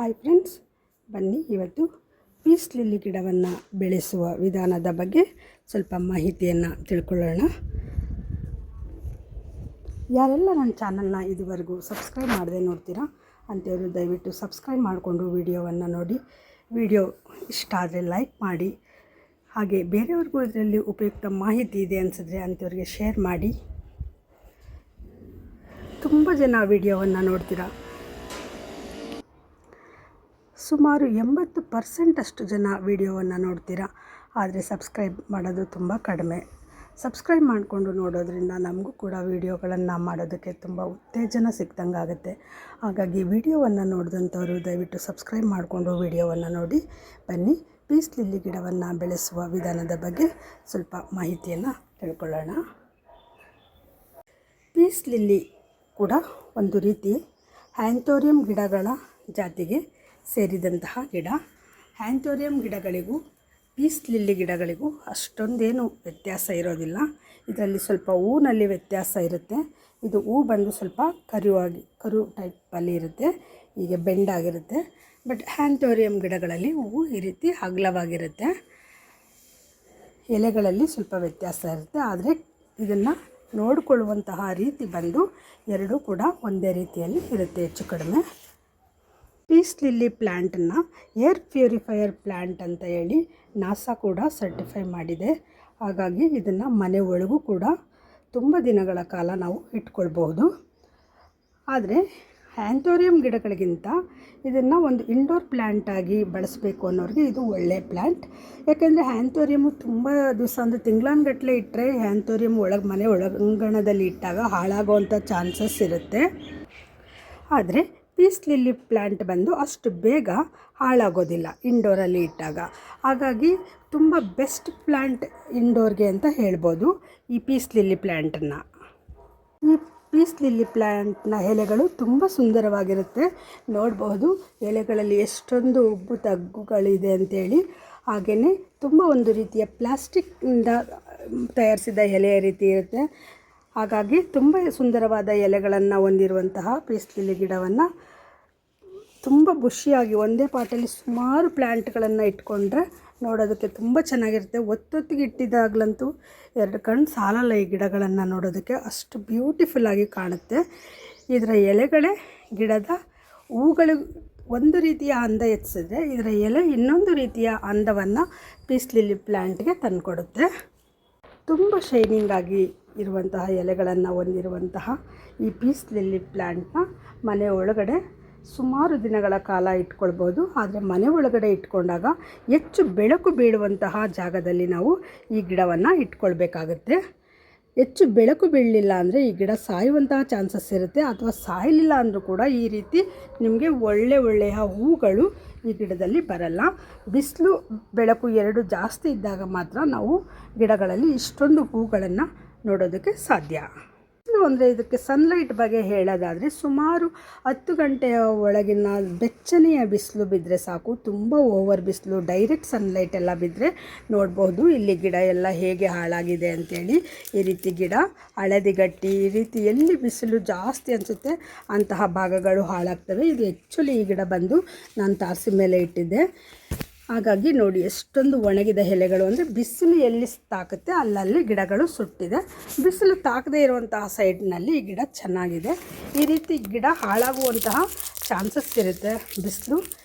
Hi friends, ಬನ್ನಿ ಇವತ್ತು peace lily ಗಿಡವನ್ನು ಬೆಳೆಸುವ ವಿಧಾನದ ಬಗ್ಗೆ ಸ್ವಲ್ಪ ಮಾಹಿತಿಯನ್ನು ತಿಳ್ಕೊಳ್ಳೋಣ. ಯಾರೆಲ್ಲ ನನ್ನ ಚಾನಲ್ನ ಇದುವರೆಗೂ ಸಬ್ಸ್ಕ್ರೈಬ್ ಮಾಡದೆ ನೋಡ್ತೀರಾ ಅಂಥವರು ದಯವಿಟ್ಟು ಸಬ್ಸ್ಕ್ರೈಬ್ ಮಾಡಿಕೊಂಡು ವಿಡಿಯೋವನ್ನು ನೋಡಿ. ವಿಡಿಯೋ ಇಷ್ಟ ಆದರೆ ಲೈಕ್ ಮಾಡಿ, ಹಾಗೆ ಬೇರೆಯವ್ರಿಗೂ ಇದರಲ್ಲಿ ಉಪಯುಕ್ತ ಮಾಹಿತಿ ಇದೆ ಅನಿಸಿದ್ರೆ ಅಂಥವ್ರಿಗೆ ಶೇರ್ ಮಾಡಿ. ತುಂಬ ಜನ ವಿಡಿಯೋವನ್ನು ನೋಡ್ತೀರಾ, ಸುಮಾರು 80% ಅಷ್ಟು ಜನ ವಿಡಿಯೋವನ್ನು ನೋಡ್ತೀರಾ, ಆದರೆ ಸಬ್ಸ್ಕ್ರೈಬ್ ಮಾಡೋದು ತುಂಬ ಕಡಿಮೆ. ಸಬ್ಸ್ಕ್ರೈಬ್ ಮಾಡಿಕೊಂಡು ನೋಡೋದ್ರಿಂದ ನಮಗೂ ಕೂಡ ವಿಡಿಯೋಗಳನ್ನು ಮಾಡೋದಕ್ಕೆ ತುಂಬ ಉತ್ತೇಜನ ಸಿಕ್ದಂಗೆ ಆಗುತ್ತೆ. ಹಾಗಾಗಿ ವಿಡಿಯೋವನ್ನು ನೋಡಿದಂಥವರು ದಯವಿಟ್ಟು ಸಬ್ಸ್ಕ್ರೈಬ್ ಮಾಡಿಕೊಂಡು ವಿಡಿಯೋವನ್ನು ನೋಡಿ. ಬನ್ನಿ ಪೀಸ್ ಲಿಲ್ಲಿ ಗಿಡವನ್ನು ಬೆಳೆಸುವ ವಿಧಾನದ ಬಗ್ಗೆ ಸ್ವಲ್ಪ ಮಾಹಿತಿಯನ್ನು ತಿಳ್ಕೊಳ್ಳೋಣ. ಪೀಸ್ ಲಿಲ್ಲಿ ಕೂಡ ಒಂದು ರೀತಿ ಆ್ಯಂಥೋರಿಯಂ ಗಿಡಗಳ ಜಾತಿಗೆ ಸೇರಿದಂತಹ ಗಿಡ. ಆ್ಯಂಥೋರಿಯಂ ಗಿಡಗಳಿಗೂ ಪೀಸ್ ಲಿಲ್ಲಿ ಗಿಡಗಳಿಗೂ ಅಷ್ಟೊಂದೇನು ವ್ಯತ್ಯಾಸ ಇರೋದಿಲ್ಲ. ಇದರಲ್ಲಿ ಸ್ವಲ್ಪ ಹೂನಲ್ಲಿ ವ್ಯತ್ಯಾಸ ಇರುತ್ತೆ. ಇದು ಹೂ ಬಂದು ಸ್ವಲ್ಪ ಕರು ಟೈಪಲ್ಲಿ ಇರುತ್ತೆ, ಹೀಗೆ ಬೆಂಡಾಗಿರುತ್ತೆ. ಬಟ್ ಆ್ಯಂಥೋರಿಯಂ ಗಿಡಗಳಲ್ಲಿ ಹೂವು ಈ ರೀತಿ ಅಗಲವಾಗಿರುತ್ತೆ. ಎಲೆಗಳಲ್ಲಿ ಸ್ವಲ್ಪ ವ್ಯತ್ಯಾಸ ಇರುತ್ತೆ, ಆದರೆ ಇದನ್ನು ನೋಡಿಕೊಳ್ಳುವಂತಹ ರೀತಿ ಬಂದು ಎರಡೂ ಕೂಡ ಒಂದೇ ರೀತಿಯಲ್ಲಿ ಇರುತ್ತೆ ಹೆಚ್ಚು ಕಡಿಮೆ. ಪೀಸ್ ಲಿಲ್ಲಿ ಪ್ಲ್ಯಾಂಟನ್ನು ಏರ್ ಪ್ಯೂರಿಫೈಯರ್ ಪ್ಲ್ಯಾಂಟ್ ಅಂತ ಹೇಳಿ ನಾಸಾ ಕೂಡ ಸರ್ಟಿಫೈ ಮಾಡಿದೆ. ಹಾಗಾಗಿ ಇದನ್ನು ಮನೆ ಒಳಗೂ ಕೂಡ ತುಂಬ ದಿನಗಳ ಕಾಲ ನಾವು ಇಟ್ಕೊಳ್ಬಹುದು. ಆದರೆ ಆ್ಯಂಥೋರಿಯಂ ಗಿಡಗಳಿಗಿಂತ ಇದನ್ನು ಒಂದು ಇಂಡೋರ್ ಪ್ಲ್ಯಾಂಟಾಗಿ ಬಳಸಬೇಕು ಅನ್ನೋರಿಗೆ ಇದು ಒಳ್ಳೆಯ ಪ್ಲ್ಯಾಂಟ್. ಯಾಕೆಂದರೆ ಆ್ಯಂಥೋರಿಯಮ್ಮು ತುಂಬ ದಿವಸ ಅಂದರೆ ತಿಂಗಳಾನುಗಟ್ಟಲೆ ಇಟ್ಟರೆ ಆ್ಯಂಥೋರಿಯಮ್ ಮನೆ ಒಳಗಂಗಣದಲ್ಲಿ ಇಟ್ಟಾಗ ಹಾಳಾಗೋವಂಥ ಚಾನ್ಸಸ್ ಇರುತ್ತೆ. ಆದರೆ ಪೀಸ್ ಲಿಲ್ಲಿ ಪ್ಲ್ಯಾಂಟ್ ಬಂದು ಅಷ್ಟು ಬೇಗ ಹಾಳಾಗೋದಿಲ್ಲ ಇಂಡೋರಲ್ಲಿ ಇಟ್ಟಾಗ. ಹಾಗಾಗಿ ತುಂಬ ಬೆಸ್ಟ್ ಪ್ಲ್ಯಾಂಟ್ ಇಂಡೋರ್ಗೆ ಅಂತ ಹೇಳ್ಬೋದು ಈ ಪೀಸ್ ಲಿಲ್ಲಿ ಪ್ಲ್ಯಾಂಟನ್ನು. ಈ ಪೀಸ್ ಲಿಲ್ಲಿ ಪ್ಲ್ಯಾಂಟ್ನ ಎಲೆಗಳು ತುಂಬ ಸುಂದರವಾಗಿರುತ್ತೆ. ನೋಡಬಹುದು ಎಲೆಗಳಲ್ಲಿ ಎಷ್ಟೊಂದು ಉಬ್ಬು ತಗ್ಗುಗಳಿದೆ ಅಂಥೇಳಿ. ಹಾಗೆಯೇ ತುಂಬ ಒಂದು ರೀತಿಯ ಪ್ಲಾಸ್ಟಿಕ್ನಿಂದ ತಯಾರಿಸಿದ ಎಲೆಯ ರೀತಿ ಇರುತ್ತೆ. ಹಾಗಾಗಿ ತುಂಬ ಸುಂದರವಾದ ಎಲೆಗಳನ್ನು ಹೊಂದಿರುವಂತಹ ಪೀಸ್ ಲಿಲ್ಲಿ ಗಿಡವನ್ನು ತುಂಬ ಬುಷಿಯಾಗಿ ಒಂದೇ ಪಾಟಲ್ಲಿ ಸುಮಾರು ಪ್ಲ್ಯಾಂಟ್ಗಳನ್ನು ಇಟ್ಕೊಂಡ್ರೆ ನೋಡೋದಕ್ಕೆ ತುಂಬ ಚೆನ್ನಾಗಿರುತ್ತೆ. ಒತ್ತೊತ್ತಿಗೆ ಇಟ್ಟಿದ್ದಾಗಲಂತೂ ಎರಡು ಕಣ್ಣು ಸಾಲಲ್ಲ ಈ ಗಿಡಗಳನ್ನು ನೋಡೋದಕ್ಕೆ, ಅಷ್ಟು ಬ್ಯೂಟಿಫುಲ್ಲಾಗಿ ಕಾಣುತ್ತೆ. ಇದರ ಎಲೆಗಳೇ ಗಿಡದ ಹೂಗಳು ಒಂದು ರೀತಿಯ ಅಂದ ಹೆಚ್ಚಿಸಿದ್ರೆ ಇದರ ಎಲೆ ಇನ್ನೊಂದು ರೀತಿಯ ಅಂದವನ್ನು ಪೀಸ್ ಲಿಲ್ಲಿ ಪ್ಲ್ಯಾಂಟ್ಗೆ ತಂದುಕೊಡುತ್ತೆ. ತುಂಬ ಶೈನಿಂಗಾಗಿ ಇರುವಂತಹ ಎಲೆಗಳನ್ನು ಹೊಂದಿರುವಂತಹ ಈ ಪೀಸ್ ಲಿಲ್ಲಿ ಪ್ಲ್ಯಾಂಟ್ನ ಮನೆ ಒಳಗಡೆ ಸುಮಾರು ದಿನಗಳ ಕಾಲ ಇಟ್ಕೊಳ್ಬೋದು. ಆದರೆ ಮನೆ ಒಳಗಡೆ ಇಟ್ಕೊಂಡಾಗ ಹೆಚ್ಚು ಬೆಳಕು ಬೀಳುವಂತಹ ಜಾಗದಲ್ಲಿ ನಾವು ಈ ಗಿಡವನ್ನು ಇಟ್ಕೊಳ್ಬೇಕಾಗುತ್ತೆ. ಹೆಚ್ಚು ಬೆಳಕು ಬೀಳಲಿಲ್ಲ ಅಂದರೆ ಈ ಗಿಡ ಸಾಯುವಂತಹ ಚಾನ್ಸಸ್ ಇರುತ್ತೆ. ಅಥವಾ ಸಾಯಲಿಲ್ಲ ಅಂದರೂ ಕೂಡ ಈ ರೀತಿ ನಿಮಗೆ ಒಳ್ಳೆಯ ಹೂಗಳು ಈ ಗಿಡದಲ್ಲಿ ಬರಲ್ಲ. ಬಿಸಿಲು ಬೆಳಕು ಎರಡು ಜಾಸ್ತಿ ಇದ್ದಾಗ ಮಾತ್ರ ನಾವು ಗಿಡಗಳಲ್ಲಿ ಇಷ್ಟೊಂದು ಹೂಗಳನ್ನು ನೋಡೋದಕ್ಕೆ ಸಾಧ್ಯ. ಅಂದರೆ ಇದಕ್ಕೆ ಸನ್ಲೈಟ್ ಬಗ್ಗೆ ಹೇಳೋದಾದರೆ ಸುಮಾರು 10 ಗಂಟೆಯ ಒಳಗಿನ ಬೆಚ್ಚನೆಯ ಬಿಸಿಲು ಬಿದ್ದರೆ ಸಾಕು. ತುಂಬ ಓವರ್ ಬಿಸಿಲು ಡೈರೆಕ್ಟ್ ಸನ್ಲೈಟ್ ಎಲ್ಲ ಬಿದ್ದರೆ ನೋಡ್ಬೋದು ಇಲ್ಲಿ ಗಿಡ ಎಲ್ಲ ಹೇಗೆ ಹಾಳಾಗಿದೆ ಅಂಥೇಳಿ. ಈ ರೀತಿ ಗಿಡ ಹಳದಿಗಟ್ಟಿ ಈ ರೀತಿ ಎಲ್ಲಿ ಬಿಸಿಲು ಜಾಸ್ತಿ ಅನಿಸುತ್ತೆ ಅಂತಹ ಭಾಗಗಳು ಹಾಳಾಗ್ತವೆ. ಇದು ಆ್ಯಕ್ಚುಲಿ ಈ ಗಿಡ ಬಂದು ನಾನು ತಾರಸಿ ಮೇಲೆ ಇಟ್ಟಿದ್ದೆ. ಹಾಗಾಗಿ ನೋಡಿ ಎಷ್ಟೊಂದು ಒಣಗಿದ ಎಲೆಗಳು, ಅಂದರೆ ಬಿಸಿಲು ಎಲ್ಲಿ ತಾಕುತ್ತೆ ಅಲ್ಲಲ್ಲಿ ಗಿಡಗಳು ಸುಟ್ಟಿದೆ. ಬಿಸಿಲು ತಾಕದೇ ಇರುವಂತಹ ಸೈಡ್ನಲ್ಲಿ ಈ ಗಿಡ ಚೆನ್ನಾಗಿದೆ. ಈ ರೀತಿ ಗಿಡ ಹಾಳಾಗುವಂತಹ ಚಾನ್ಸಸ್ ಇರುತ್ತೆ ಬಿಸಿಲು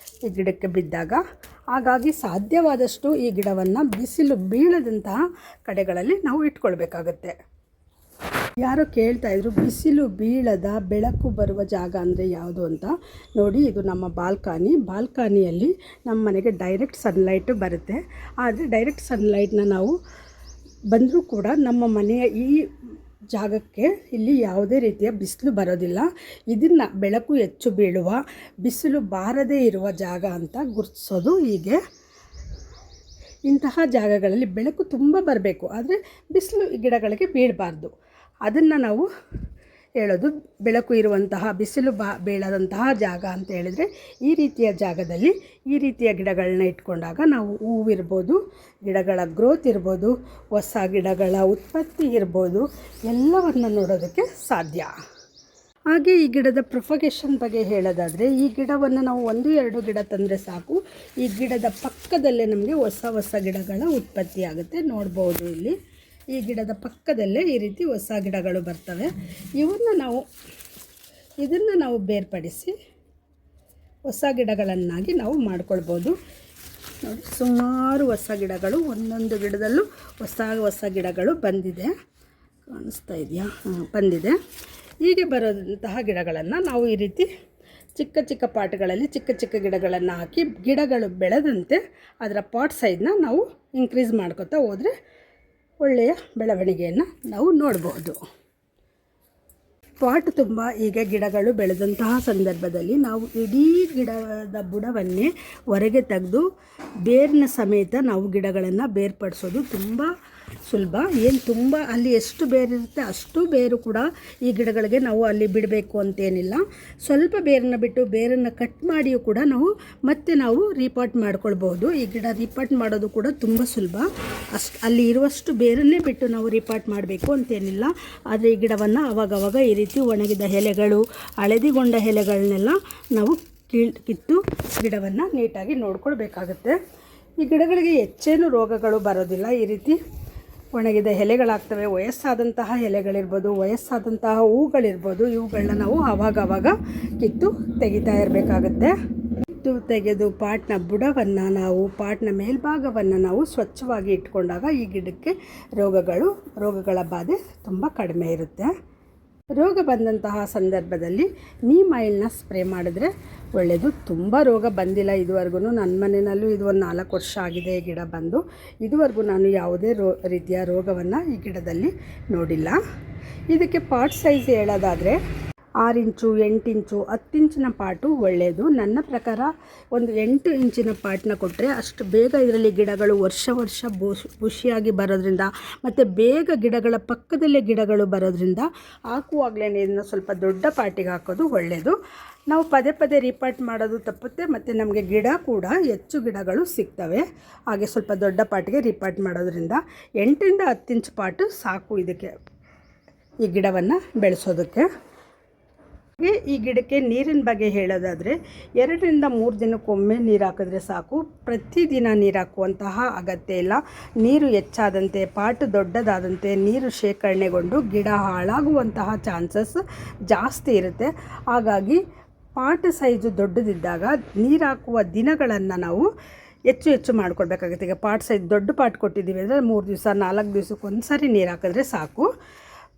ಈ ಗಿಡಕ್ಕೆ ಬಿದ್ದಾಗ. ಹಾಗಾಗಿ ಸಾಧ್ಯವಾದಷ್ಟು ಈ ಗಿಡವನ್ನು ಬಿಸಿಲು ಬೀಳದಂತಹ ಕಡೆಗಳಲ್ಲಿ ನಾವು ಇಟ್ಕೊಳ್ಬೇಕಾಗತ್ತೆ. ಯಾರೋ ಕೇಳ್ತಾಯಿದ್ರು ಬಿಸಿಲು ಬೀಳದ ಬೆಳಕು ಬರುವ ಜಾಗ ಅಂದರೆ ಯಾವುದು ಅಂತ. ನೋಡಿ, ಇದು ನಮ್ಮ ಬಾಲ್ಕನಿಯಲ್ಲಿ ನಮ್ಮ ಮನೆಗೆ ಡೈರೆಕ್ಟ್ ಸನ್ಲೈಟು ಬರುತ್ತೆ. ಆದರೆ ಡೈರೆಕ್ಟ್ ಸನ್ಲೈಟ್ನ ನಾವು ಬಂದರೂ ಕೂಡ ನಮ್ಮ ಮನೆಯ ಈ ಜಾಗಕ್ಕೆ ಇಲ್ಲಿ ಯಾವುದೇ ರೀತಿಯ ಬಿಸಿಲು ಬರೋದಿಲ್ಲ. ಇದನ್ನು ಬೆಳಕು ಹೆಚ್ಚು ಬೀಳುವ ಬಿಸಿಲು ಬಾರದೇ ಇರುವ ಜಾಗ ಅಂತ ಗುರುತಿಸೋದು ಹೀಗೆ. ಇಂತಹ ಜಾಗಗಳಲ್ಲಿ ಬೆಳಕು ತುಂಬ ಬರಬೇಕು, ಆದರೆ ಬಿಸಿಲು ಗಿಡಗಳಿಗೆ ಬೀಳಬಾರ್ದು. ಅದನ್ನು ನಾವು ಹೇಳೋದು ಬೆಳಕು ಇರುವಂತಹ ಬಿಸಿಲು ಬೀಳದಂತಹ ಜಾಗ ಅಂತ ಹೇಳಿದರೆ ಈ ರೀತಿಯ ಜಾಗದಲ್ಲಿ ಈ ರೀತಿಯ ಗಿಡಗಳನ್ನ ಇಟ್ಕೊಂಡಾಗ ನಾವು ಹೂವಿರ್ಬೋದು, ಗಿಡಗಳ ಗ್ರೋತ್ ಇರ್ಬೋದು, ಹೊಸ ಗಿಡಗಳ ಉತ್ಪತ್ತಿ ಇರ್ಬೋದು, ಎಲ್ಲವನ್ನು ನೋಡೋದಕ್ಕೆ ಸಾಧ್ಯ. ಹಾಗೆ ಈ ಗಿಡದ ಪ್ರೊಪಗೇಷನ್ ಬಗ್ಗೆ ಹೇಳೋದಾದರೆ, ಈ ಗಿಡವನ್ನು ನಾವು 1-2 ಗಿಡ ತಂದರೆ ಸಾಕು, ಈ ಗಿಡದ ಪಕ್ಕದಲ್ಲೇ ನಮಗೆ ಹೊಸ ಹೊಸ ಗಿಡಗಳ ಉತ್ಪತ್ತಿ ಆಗುತ್ತೆ. ನೋಡ್ಬೋದು ಇಲ್ಲಿ ಈ ಗಿಡದ ಪಕ್ಕದಲ್ಲೇ ಈ ರೀತಿ ಹೊಸ ಗಿಡಗಳು ಬರ್ತವೆ. ಇದನ್ನು ನಾವು ಬೇರ್ಪಡಿಸಿ ಹೊಸ ಗಿಡಗಳನ್ನಾಗಿ ನಾವು ಮಾಡ್ಕೊಳ್ಬೋದು. ನೋಡಿ, ಸುಮಾರು ಹೊಸ ಗಿಡಗಳು, ಒಂದೊಂದು ಗಿಡದಲ್ಲೂ ಹೊಸ ಗಿಡಗಳು ಬಂದಿದೆ. ಕಾಣಿಸ್ತಾ ಇದೆಯಾ? ಬಂದಿದೆ. ಹೀಗೆ ಬರೋದಂತಹ ಗಿಡಗಳನ್ನು ನಾವು ಈ ರೀತಿ ಚಿಕ್ಕ ಚಿಕ್ಕ ಪಾಟ್ಗಳಲ್ಲಿ ಚಿಕ್ಕ ಚಿಕ್ಕ ಗಿಡಗಳನ್ನು ಹಾಕಿ ಗಿಡಗಳು ಬೆಳೆದಂತೆ ಅದರ ಪಾಟ್ ಸೈಜ್ನ ನಾವು ಇನ್ಕ್ರೀಸ್ ಮಾಡ್ಕೊತಾ ಹೋದರೆ ಒಳ್ಳೆಯ ಬೆಳವಣಿಗೆಯನ್ನು ನಾವು ನೋಡಬಹುದು. ಪಾಟ್ ತುಂಬ ಹೀಗೆ ಗಿಡಗಳು ಬೆಳೆದಂತಹ ಸಂದರ್ಭದಲ್ಲಿ ನಾವು ಇಡೀ ಗಿಡದ ಬುಡವನ್ನೇ ಹೊರಗೆ ತೆಗೆದು ಬೇರಿನ ಸಮೇತ ನಾವು ಗಿಡಗಳನ್ನು ಬೇರ್ಪಡಿಸೋದು ತುಂಬ ಸುಲಭ. ಏನು ತುಂಬ ಅಲ್ಲಿ ಎಷ್ಟು ಬೇರಿರುತ್ತೆ ಅಷ್ಟು ಬೇರು ಕೂಡ ಈ ಗಿಡಗಳಿಗೆ ನಾವು ಅಲ್ಲಿ ಬಿಡಬೇಕು ಅಂತೇನಿಲ್ಲ. ಸ್ವಲ್ಪ ಬೇರನ್ನು ಬಿಟ್ಟು ಬೇರನ್ನು ಕಟ್ ಮಾಡಿಯೂ ಕೂಡ ನಾವು ರೀಪಾಟ್ ಮಾಡ್ಕೊಳ್ಬೋದು. ಈ ಗಿಡ ರೀಪಾಟ್ ಮಾಡೋದು ಕೂಡ ತುಂಬ ಸುಲಭ. ಅಲ್ಲಿ ಇರುವಷ್ಟು ಬೇರನ್ನೇ ಬಿಟ್ಟು ನಾವು ರೀಪಾಟ್ ಮಾಡಬೇಕು ಅಂತೇನಿಲ್ಲ. ಆದರೆ ಈ ಗಿಡವನ್ನು ಅವಾಗವಾಗ ಈ ರೀತಿ ಒಣಗಿದ ಎಲೆಗಳು, ಹಳದಿಗೊಂಡ ಎಲೆಗಳನ್ನೆಲ್ಲ ನಾವು ಕಿತ್ತು ಗಿಡವನ್ನು ನೀಟಾಗಿ ನೋಡ್ಕೊಳ್ಬೇಕಾಗತ್ತೆ. ಈ ಗಿಡಗಳಿಗೆ ಹೆಚ್ಚೇನು ರೋಗಗಳು ಬರೋದಿಲ್ಲ. ಈ ರೀತಿ ಒಣಗಿದ ಎಲೆಗಳಾಗ್ತವೆ. ವಯಸ್ಸಾದಂತಹ ಎಲೆಗಳಿರ್ಬೋದು, ವಯಸ್ಸಾದಂತಹ ಹೂಗಳಿರ್ಬೋದು, ಇವುಗಳನ್ನ ನಾವು ಆವಾಗವಾಗ ಕಿತ್ತು ತೆಗಿತಾ ಇರಬೇಕಾಗತ್ತೆ. ಕಿತ್ತು ತೆಗೆದು ಪಾಟ್ನ ಬುಡವನ್ನು ಪಾಟ್ನ ಮೇಲ್ಭಾಗವನ್ನು ನಾವು ಸ್ವಚ್ಛವಾಗಿ ಇಟ್ಕೊಂಡಾಗ ಈ ಗಿಡಕ್ಕೆ ರೋಗಗಳ ಬಾಧೆ ತುಂಬ ಕಡಿಮೆ ಇರುತ್ತೆ. ರೋಗ ಬಂದಂತಹ ಸಂದರ್ಭದಲ್ಲಿ ನೀಮ್ ಆಯಿಲ್ನ ಸ್ಪ್ರೇ ಮಾಡಿದ್ರೆ ಒಳ್ಳೆಯದು. ತುಂಬ ರೋಗ ಬಂದಿಲ್ಲ ಇದುವರೆಗೂ. ನನ್ನ ಮನೆಯಲ್ಲೂ ಇದು ಒಂದು 4 ವರ್ಷ ಆಗಿದೆ ಈ ಗಿಡ ಬಂದು. ಇದುವರೆಗೂ ನಾನು ಯಾವುದೇ ರೀತಿಯ ರೋಗವನ್ನು ಈ ಗಿಡದಲ್ಲಿ ನೋಡಿಲ್ಲ. ಇದಕ್ಕೆ ಪಾಟ್ ಸೈಜ್ ಹೇಳೋದಾದರೆ 6 ಇಂಚು, 8 ಇಂಚು, 10 ಇಂಚಿನ ಪಾಟು ಒಳ್ಳೆಯದು. ನನ್ನ ಪ್ರಕಾರ ಒಂದು 8 ಇಂಚಿನ ಪಾಟನ್ನ ಕೊಟ್ಟರೆ ಅಷ್ಟು ಬೇಗ ಇದರಲ್ಲಿ ಗಿಡಗಳು ವರ್ಷ ಬುಷಿಯಾಗಿ ಬರೋದ್ರಿಂದ ಮತ್ತು ಬೇಗ ಗಿಡಗಳ ಪಕ್ಕದಲ್ಲೇ ಗಿಡಗಳು ಬರೋದ್ರಿಂದ ಹಾಕುವಾಗಲೇ ಇದನ್ನು ಸ್ವಲ್ಪ ದೊಡ್ಡ ಪಾಟಿಗೆ ಹಾಕೋದು ಒಳ್ಳೆಯದು. ನಾವು ಪದೇ ರೀಪಾಟ್ ಮಾಡೋದು ತಪ್ಪುತ್ತೆ ಮತ್ತು ನಮಗೆ ಗಿಡ ಕೂಡ ಹೆಚ್ಚು ಗಿಡಗಳು ಸಿಗ್ತವೆ. ಹಾಗೆ ಸ್ವಲ್ಪ ದೊಡ್ಡ ಪಾಟಿಗೆ ರೀಪಾಟ್ ಮಾಡೋದ್ರಿಂದ 8ರಿಂದ 10 ಇಂಚು ಪಾಟು ಸಾಕು ಇದಕ್ಕೆ, ಈ ಗಿಡವನ್ನು ಬೆಳೆಸೋದಕ್ಕೆ. ಈ ಗಿಡಕ್ಕೆ ನೀರಿನ ಬಗ್ಗೆ ಹೇಳೋದಾದರೆ 2ರಿಂದ 3 ದಿನಕ್ಕೊಮ್ಮೆ ನೀರು ಹಾಕಿದ್ರೆ ಸಾಕು. ಪ್ರತಿದಿನ ನೀರು ಹಾಕುವಂತಹ ಅಗತ್ಯ ಇಲ್ಲ. ನೀರು ಹೆಚ್ಚಾದಂತೆ, ಪಾಟು ದೊಡ್ಡದಾದಂತೆ ನೀರು ಶೇಖರಣೆಗೊಂಡು ಗಿಡ ಹಾಳಾಗುವಂತಹ ಚಾನ್ಸಸ್ ಜಾಸ್ತಿ ಇರುತ್ತೆ. ಹಾಗಾಗಿ ಪಾಟ್ ಸೈಜು ದೊಡ್ಡದಿದ್ದಾಗ ನೀರು ಹಾಕುವ ದಿನಗಳನ್ನು ನಾವು ಹೆಚ್ಚು ಮಾಡ್ಕೊಳ್ಬೇಕಾಗುತ್ತೆ. ಈಗ ಪಾಟ್ ಸೈಜ್ ದೊಡ್ಡ ಪಾಟ್ ಕೊಟ್ಟಿದ್ದೀವಿ ಅಂದರೆ 3 ದಿವಸ 4 ದಿವಸಕ್ಕೊಂದು ಸರಿ ನೀರು ಹಾಕಿದ್ರೆ ಸಾಕು.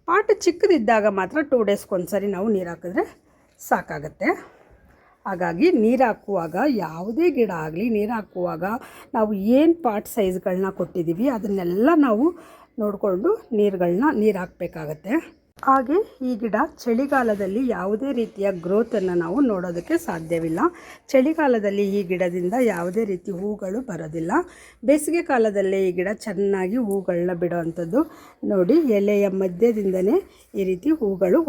ಪಾಟ್ ಚಿಕ್ಕದಿದ್ದಾಗ ಮಾತ್ರ 2 ಡೇಸ್ಗೊಂದು ನಾವು ನೀರು ಹಾಕಿದ್ರೆ ಸಾಕಾಗತ್ತೆ. ಹಾಗಾಗಿ ನೀರು ಹಾಕುವಾಗ ಯಾವುದೇ ಗಿಡ ಆಗಲಿ ನೀರು ಹಾಕುವಾಗ ನಾವು ಏನು ಪಾಟ್ ಸೈಜ್ಗಳನ್ನ ಕೊಟ್ಟಿದ್ದೀವಿ ಅದನ್ನೆಲ್ಲ ನಾವು ನೋಡಿಕೊಂಡು ನೀರು ಹಾಕಬೇಕಾಗತ್ತೆ. ಹಾಗೆ ಈ ಗಿಡ ಚಳಿಗಾಲದಲ್ಲಿ ಯಾವುದೇ ರೀತಿಯ ಗ್ರೋತನ್ನು ನಾವು ನೋಡೋದಕ್ಕೆ ಸಾಧ್ಯವಿಲ್ಲ. ಚಳಿಗಾಲದಲ್ಲಿ ಈ ಗಿಡದಿಂದ ಯಾವುದೇ ರೀತಿ ಹೂಗಳು ಬರೋದಿಲ್ಲ. ಬೇಸಿಗೆ ಕಾಲದಲ್ಲೇ ಈ ಗಿಡ ಚೆನ್ನಾಗಿ ಹೂಗಳನ್ನ ಬಿಡೋವಂಥದ್ದು. ನೋಡಿ, ಎಲೆಯ ಮಧ್ಯದಿಂದನೇ ಈ ರೀತಿ ಹೂಗಳು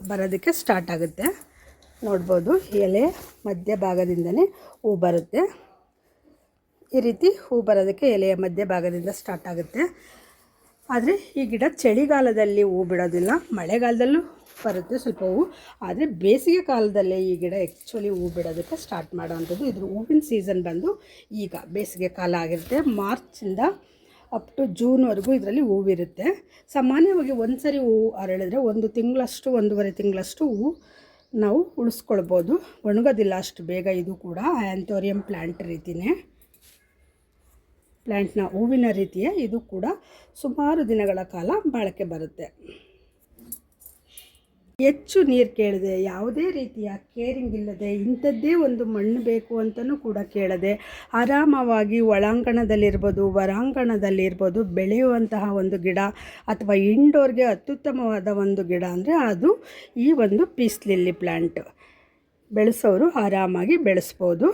ಬರೋದಕ್ಕೆ ಸ್ಟಾರ್ಟ್ ಆಗುತ್ತೆ. ನೋಡ್ಬೋದು, ಎಲೆ ಮಧ್ಯಭಾಗದಿಂದನೇ ಹೂ ಬರುತ್ತೆ. ಈ ರೀತಿ ಹೂ ಬರೋದಕ್ಕೆ ಎಲೆಯ ಮಧ್ಯಭಾಗದಿಂದ ಸ್ಟಾರ್ಟ್ ಆಗುತ್ತೆ. ಆದರೆ ಈ ಗಿಡ ಚಳಿಗಾಲದಲ್ಲಿ ಹೂ ಬಿಡೋದಿಲ್ಲ, ಮಳೆಗಾಲದಲ್ಲೂ ಬರುತ್ತೆ ಸ್ವಲ್ಪ ಹೂವು. ಆದರೆ ಬೇಸಿಗೆ ಕಾಲದಲ್ಲೇ ಈ ಗಿಡ ಆ್ಯಕ್ಚುಲಿ ಹೂ ಬಿಡೋದಕ್ಕೆ ಸ್ಟಾರ್ಟ್ ಮಾಡೋವಂಥದ್ದು. ಇದ್ರ ಹೂವಿನ ಸೀಸನ್ ಬಂದು ಈಗ ಬೇಸಿಗೆ ಕಾಲ ಆಗಿರುತ್ತೆ. ಮಾರ್ಚಿಂದ ಅಪ್ ಟು ಜೂನ್ವರೆಗೂ ಇದರಲ್ಲಿ ಹೂವಿರುತ್ತೆ. ಸಾಮಾನ್ಯವಾಗಿ ಒಂದು ಸರಿ ಹೂವು ಅರಳಿದ್ರೆ 1 ತಿಂಗಳಷ್ಟು 1.5 ತಿಂಗಳಷ್ಟು ಹೂವು ನಾವು ಉಳಿಸ್ಕೊಳ್ಬೋದು. ಒಣಗೋದಿಲ್ಲ ಅಷ್ಟು ಬೇಗ. ಇದು ಕೂಡ ಆ್ಯಂಥೋರಿಯಂ ಪ್ಲ್ಯಾಂಟ್ ರೀತಿಯೇ, ಪ್ಲ್ಯಾಂಟ್ನ ಹೂವಿನ ರೀತಿಯೇ ಇದು ಕೂಡ ಸುಮಾರು ದಿನಗಳ ಕಾಲ ಬಾಳಿಕೆ ಬರುತ್ತೆ. ಹೆಚ್ಚು ನೀರು ಕೇಳದೆ, ಯಾವುದೇ ರೀತಿಯ ಕೇರಿಂಗ್ ಇಲ್ಲದೆ, ಇಂಥದ್ದೇ ಒಂದು ಮಣ್ಣು ಬೇಕು ಅಂತಲೂ ಕೂಡ ಕೇಳದೆ ಆರಾಮವಾಗಿ ಒಳಾಂಗಣದಲ್ಲಿರ್ಬೋದು ಹೊರಾಂಗಣದಲ್ಲಿರ್ಬೋದು ಬೆಳೆಯುವಂತಹ ಒಂದು ಗಿಡ ಅಥವಾ ಇಂಡೋರ್ಗೆ ಅತ್ಯುತ್ತಮವಾದ ಒಂದು ಗಿಡ ಅಂದರೆ ಅದು ಈ ಒಂದು ಪೀಸ್ ಲಿಲ್ಲಿ ಪ್ಲ್ಯಾಂಟ್. ಬೆಳೆಸೋರು ಆರಾಮಾಗಿ ಬೆಳೆಸ್ಬೋದು.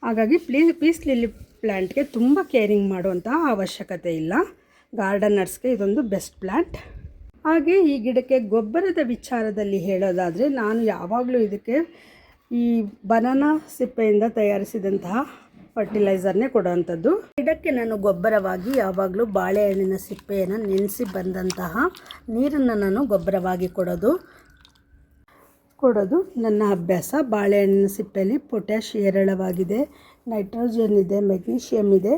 ಹಾಗಾಗಿ ಪೀಸ್ ಲಿಲ್ಲಿ ಪ್ಲ್ಯಾಂಟ್ಗೆ ತುಂಬ ಕೇರಿಂಗ್ ಮಾಡುವಂತಹ ಅವಶ್ಯಕತೆ ಇಲ್ಲ. ಗಾರ್ಡನರ್ಸ್ಗೆ ಇದೊಂದು ಬೆಸ್ಟ್ ಪ್ಲ್ಯಾಂಟ್. ಹಾಗೆ ಈ ಗಿಡಕ್ಕೆ ಗೊಬ್ಬರದ ವಿಚಾರದಲ್ಲಿ ಹೇಳೋದಾದರೆ ನಾನು ಯಾವಾಗಲೂ ಇದಕ್ಕೆ ಈ ಬನಾನಾ ಸಿಪ್ಪೆಯಿಂದ ತಯಾರಿಸಿದಂತಹ ಫರ್ಟಿಲೈಸರ್ನೇ ಕೊಡುವಂಥದ್ದು. ಗಿಡಕ್ಕೆ ನಾನು ಗೊಬ್ಬರವಾಗಿ ಯಾವಾಗಲೂ ಬಾಳೆಹಣ್ಣಿನ ಸಿಪ್ಪೆಯನ್ನು ನೆನೆಸಿ ಬಂದಂತಹ ನೀರನ್ನು ನಾನು ಗೊಬ್ಬರವಾಗಿ ಕೊಡೋದು. ಕೊಡೋದು ನನ್ನ ಅಭ್ಯಾಸ. ಬಾಳೆಹಣ್ಣಿನ ಸಿಪ್ಪೆಯಲ್ಲಿ ಪೊಟ್ಯಾಷ್ ಹೇರಳವಾಗಿದೆ, ನೈಟ್ರೋಜನ್ ಇದೆ, ಮೆಗ್ನೀಷಿಯಮ್ ಇದೆ.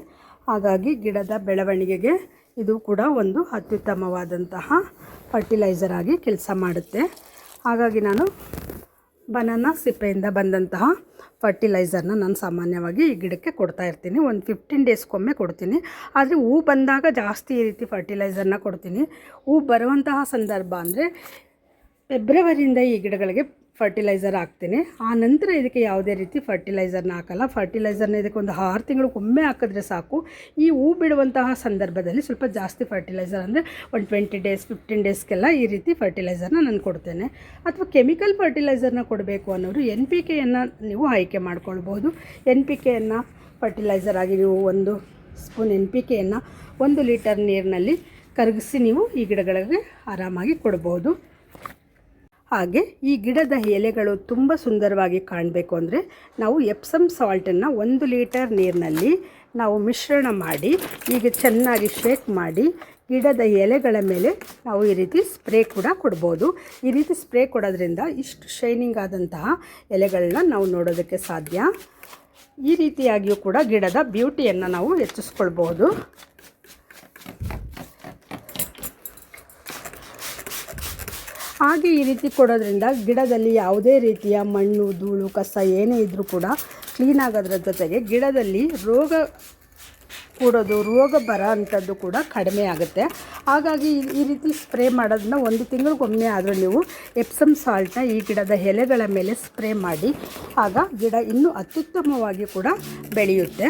ಹಾಗಾಗಿ ಗಿಡದ ಬೆಳವಣಿಗೆಗೆ ಇದು ಕೂಡ ಒಂದು ಅತ್ಯುತ್ತಮವಾದಂತಹ ಫರ್ಟಿಲೈಸರ್ ಆಗಿ ಕೆಲಸ ಮಾಡುತ್ತೆ. ಹಾಗಾಗಿ ನಾನು ಬನಾನಾ ಸಿಪ್ಪೆಯಿಂದ ಬಂದಂತಹ ಫರ್ಟಿಲೈಸರ್ನ ನಾನು ಸಾಮಾನ್ಯವಾಗಿ ಈ ಗಿಡಕ್ಕೆ ಕೊಡ್ತಾ ಇರ್ತೀನಿ. ಒಂದು 15 ಡೇಸ್ಗೊಮ್ಮೆ ಕೊಡ್ತೀನಿ. ಆದರೆ ಹೂ ಬಂದಾಗ ಜಾಸ್ತಿ ಈ ರೀತಿ ಫರ್ಟಿಲೈಸರ್ನ ಕೊಡ್ತೀನಿ. ಹೂ ಬರುವಂತಹ ಸಂದರ್ಭ ಅಂದರೆ ಫೆಬ್ರವರಿಯಿಂದ ಈ ಗಿಡಗಳಿಗೆ ಫರ್ಟಿಲೈಸರ್ ಹಾಕ್ತೀನಿ. ಆ ನಂತರ ಇದಕ್ಕೆ ಯಾವುದೇ ರೀತಿ ಫರ್ಟಿಲೈಸರ್ನ ಹಾಕಲ್ಲ. ಫರ್ಟಿಲೈಸರ್ನ ಇದಕ್ಕೆ ಒಂದು 6 ತಿಂಗಳಿಗೊಮ್ಮೆ ಹಾಕಿದ್ರೆ ಸಾಕು. ಈ ಹೂ ಬಿಡುವಂತಹ ಸಂದರ್ಭದಲ್ಲಿ ಸ್ವಲ್ಪ ಜಾಸ್ತಿ ಫರ್ಟಿಲೈಸರ್ ಅಂದರೆ ಒಂದು 20 ಡೇಸ್ 15 ಡೇಸ್ಗೆಲ್ಲ ಈ ರೀತಿ ಫರ್ಟಿಲೈಸರ್ನ ನಾನು ಕೊಡ್ತೇನೆ. ಅಥವಾ ಕೆಮಿಕಲ್ ಫರ್ಟಿಲೈಸರ್ನ ಕೊಡಬೇಕು ಅನ್ನೋರು NPKಯನ್ನು ನೀವು ಆಯ್ಕೆ ಮಾಡ್ಕೊಳ್ಬೋದು. NPKಯನ್ನು ಫರ್ಟಿಲೈಸರ್ ಆಗಿ ನೀವು 1 ಸ್ಪೂನ್ NPKಯನ್ನು 1 ಲೀಟರ್ ನೀರಿನಲ್ಲಿ ಕರಗಿಸಿ ನೀವು ಈ ಗಿಡಗಳಿಗೆ ಆರಾಮಾಗಿ ಕೊಡ್ಬೋದು. ಹಾಗೆ ಈ ಗಿಡದ ಎಲೆಗಳು ತುಂಬ ಸುಂದರವಾಗಿ ಕಾಣಬೇಕು ಅಂದರೆ ನಾವು ಎಪ್ಸಮ್ ಸಾಲ್ಟನ್ನು 1 ಲೀಟರ್ ನೀರಿನಲ್ಲಿ ನಾವು ಮಿಶ್ರಣ ಮಾಡಿ ಈಗ ಚೆನ್ನಾಗಿ ಶೇಕ್ ಮಾಡಿ ಗಿಡದ ಎಲೆಗಳ ಮೇಲೆ ನಾವು ಈ ರೀತಿ ಸ್ಪ್ರೇ ಕೂಡ ಕೊಡ್ಬೋದು. ಈ ರೀತಿ ಸ್ಪ್ರೇ ಕೊಡೋದ್ರಿಂದ ಇಷ್ಟು ಶೈನಿಂಗ್ ಆದಂತಹ ಎಲೆಗಳನ್ನ ನಾವು ನೋಡೋದಕ್ಕೆ ಸಾಧ್ಯ. ಈ ರೀತಿಯಾಗಿಯೂ ಕೂಡ ಗಿಡದ ಬ್ಯೂಟಿಯನ್ನು ನಾವು ಹೆಚ್ಚಿಸ್ಕೊಳ್ಬೋದು. ಹಾಗೆ ಈ ರೀತಿ ಕೊಡೋದ್ರಿಂದ ಗಿಡದಲ್ಲಿ ಯಾವುದೇ ರೀತಿಯ ಮಣ್ಣು, ಧೂಳು, ಕಸ ಏನೇ ಇದ್ದರೂ ಕೂಡ ಕ್ಲೀನ್ ಆಗೋದ್ರ ಜೊತೆಗೆ ಗಿಡದಲ್ಲಿ ರೋಗ ಬರೋ ಅಂಥದ್ದು ಕೂಡ ಕಡಿಮೆ ಆಗುತ್ತೆ. ಹಾಗಾಗಿ ಈ ರೀತಿ ಸ್ಪ್ರೇ ಮಾಡೋದನ್ನ 1 ತಿಂಗಳಿಗೊಮ್ಮೆ ಆದರೂ ನೀವು ಎಪ್ಸಮ್ ಸಾಲ್ಟನ್ನ ಈ ಗಿಡದ ಎಲೆಗಳ ಮೇಲೆ ಸ್ಪ್ರೇ ಮಾಡಿ. ಆಗ ಗಿಡ ಇನ್ನೂ ಅತ್ಯುತ್ತಮವಾಗಿ ಕೂಡ ಬೆಳೆಯುತ್ತೆ.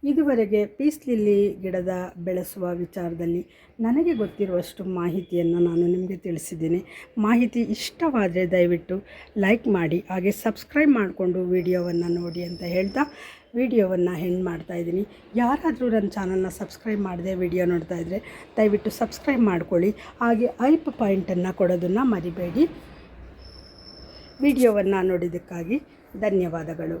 ಇದುವರೆಗೆ ಪೀಸ್ ಲಿಲ್ಲಿ ಗಿಡದ ಬೆಳೆಸುವ ವಿಚಾರದಲ್ಲಿ ನನಗೆ ಗೊತ್ತಿರುವಷ್ಟು ಮಾಹಿತಿಯನ್ನು ನಾನು ನಿಮಗೆ ತಿಳಿಸಿದ್ದೀನಿ. ಮಾಹಿತಿ ಇಷ್ಟವಾದರೆ ದಯವಿಟ್ಟು ಲೈಕ್ ಮಾಡಿ, ಹಾಗೆ ಸಬ್ಸ್ಕ್ರೈಬ್ ಮಾಡಿಕೊಂಡು ವಿಡಿಯೋವನ್ನು ನೋಡಿ ಅಂತ ಹೇಳ್ತಾ ವಿಡಿಯೋವನ್ನು ಎಂಡ್ ಮಾಡ್ತಾಯಿದ್ದೀನಿ. ಯಾರಾದರೂ ನನ್ನ ಚಾನಲ್ನ ಸಬ್ಸ್ಕ್ರೈಬ್ ಮಾಡದೆ ವಿಡಿಯೋ ನೋಡ್ತಾ ಇದ್ದರೆ ದಯವಿಟ್ಟು ಸಬ್ಸ್ಕ್ರೈಬ್ ಮಾಡ್ಕೊಳ್ಳಿ. ಹಾಗೆ ಐಪ್ ಪಾಯಿಂಟನ್ನು ಕೊಡೋದನ್ನು ಮರಿಬೇಡಿ. ವಿಡಿಯೋವನ್ನು ನೋಡಿದ್ದಕ್ಕಾಗಿ ಧನ್ಯವಾದಗಳು.